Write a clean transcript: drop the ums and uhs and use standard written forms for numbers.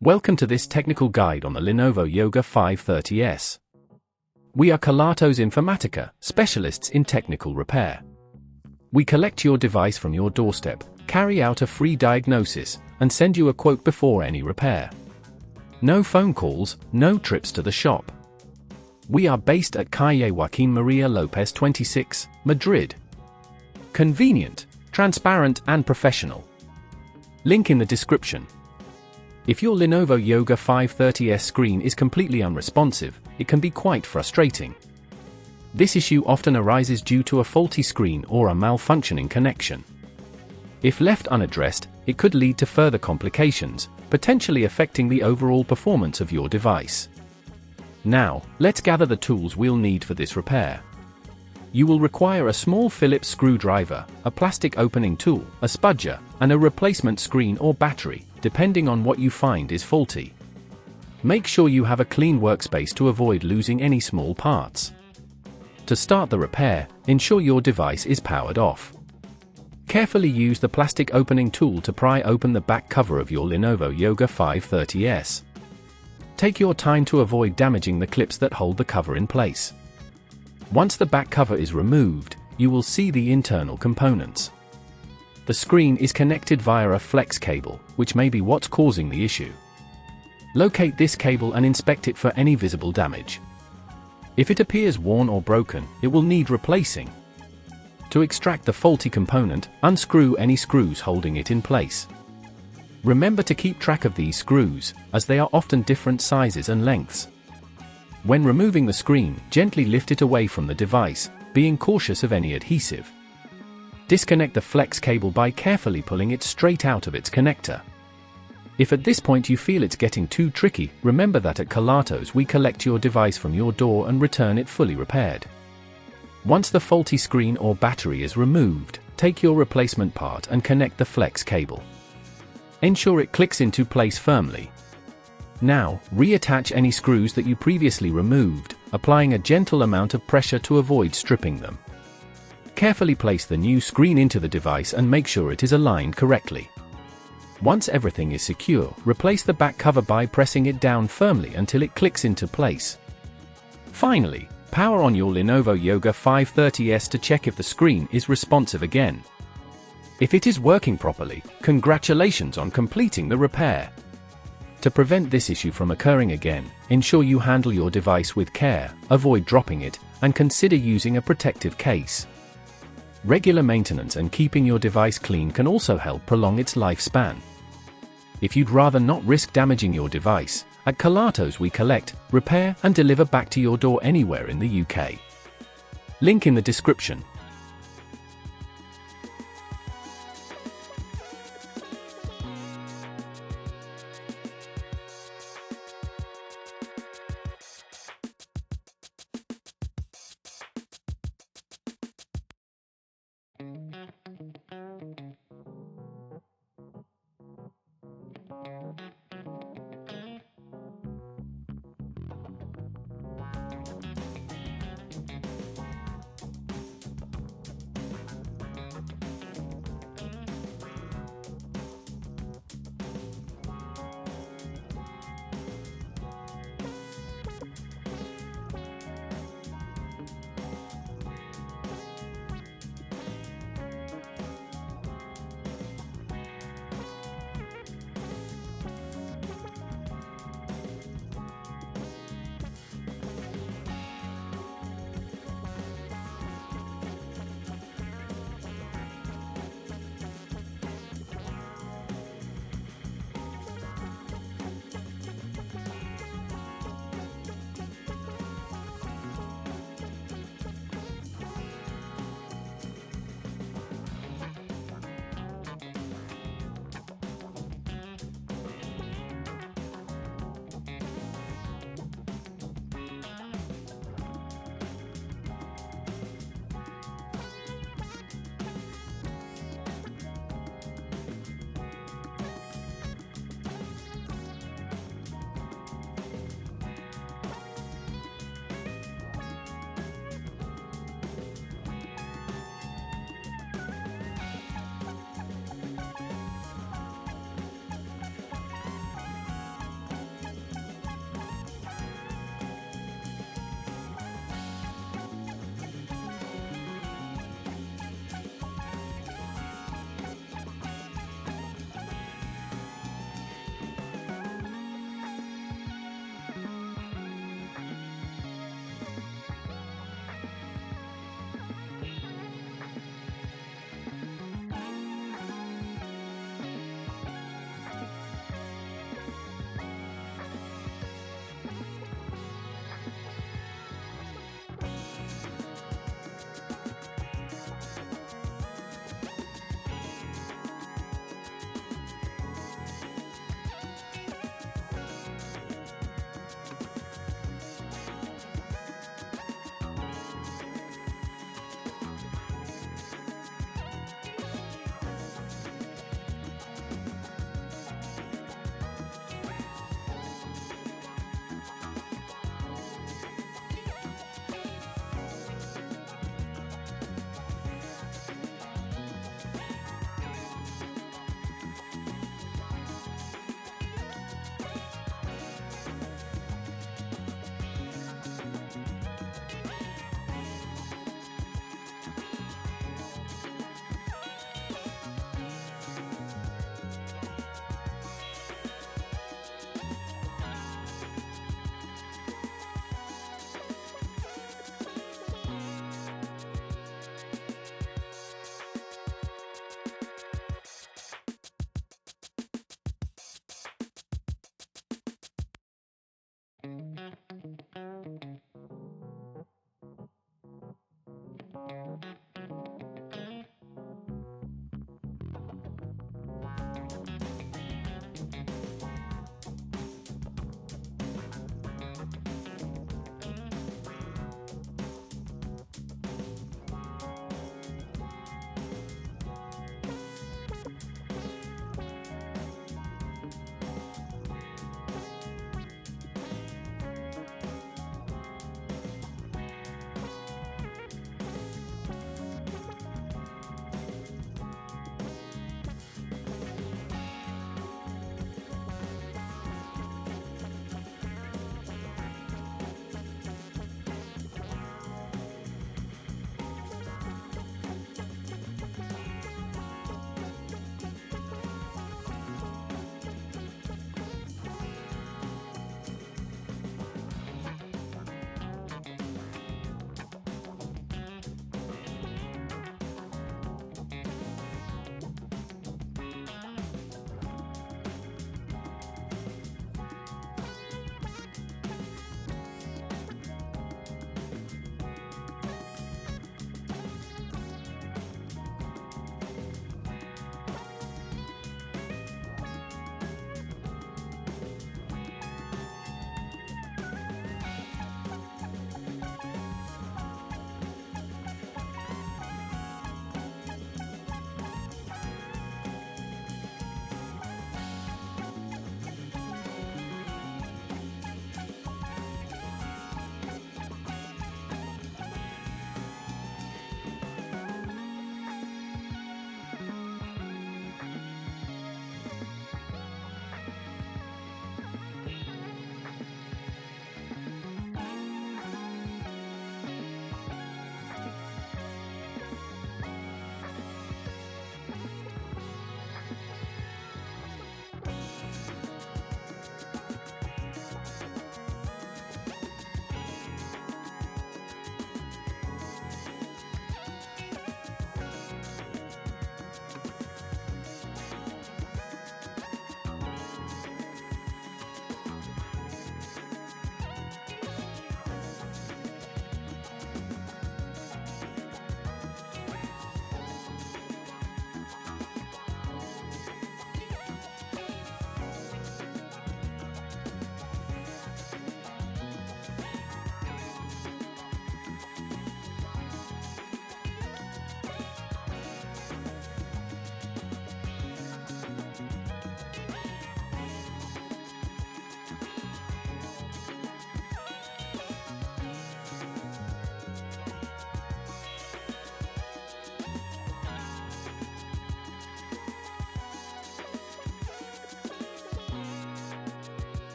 Welcome to this technical guide on the Lenovo Yoga 530S. We are Kelatos Informatica, specialists in technical repair. We collect your device from your doorstep, carry out a free diagnosis, and send you a quote before any repair. No phone calls, no trips to the shop. We are based at Calle Joaquín María López 26, Madrid. Convenient, transparent and professional. Link in the description. If your Lenovo Yoga 530S screen is completely unresponsive, it can be quite frustrating. This issue often arises due to a faulty screen or a malfunctioning connection. If left unaddressed, it could lead to further complications, potentially affecting the overall performance of your device. Now, let's gather the tools we'll need for this repair. You will require a small Phillips screwdriver, a plastic opening tool, a spudger, and a replacement screen or battery, depending on what you find is faulty. Make sure you have a clean workspace to avoid losing any small parts. To start the repair, ensure your device is powered off. Carefully use the plastic opening tool to pry open the back cover of your Lenovo Yoga 530S. Take your time to avoid damaging the clips that hold the cover in place. Once the back cover is removed, you will see the internal components. The screen is connected via a flex cable, which may be what's causing the issue. Locate this cable and inspect it for any visible damage. If it appears worn or broken, it will need replacing. To extract the faulty component, unscrew any screws holding it in place. Remember to keep track of these screws, as they are often different sizes and lengths. When removing the screen, gently lift it away from the device, being cautious of any adhesive. Disconnect the flex cable by carefully pulling it straight out of its connector. If at this point you feel it's getting too tricky, remember that at Kelatos we collect your device from your door and return it fully repaired. Once the faulty screen or battery is removed, take your replacement part and connect the flex cable. Ensure it clicks into place firmly. Now, reattach any screws that you previously removed, applying a gentle amount of pressure to avoid stripping them. Carefully place the new screen into the device and make sure it is aligned correctly. Once everything is secure, replace the back cover by pressing it down firmly until it clicks into place. Finally, power on your Lenovo Yoga 530S to check if the screen is responsive again. If it is working properly, congratulations on completing the repair. To prevent this issue from occurring again, ensure you handle your device with care, avoid dropping it, and consider using a protective case. Regular maintenance and keeping your device clean can also help prolong its lifespan. If you'd rather not risk damaging your device, at Kelatos we collect, repair, and deliver back to your door anywhere in the UK. Link in the description.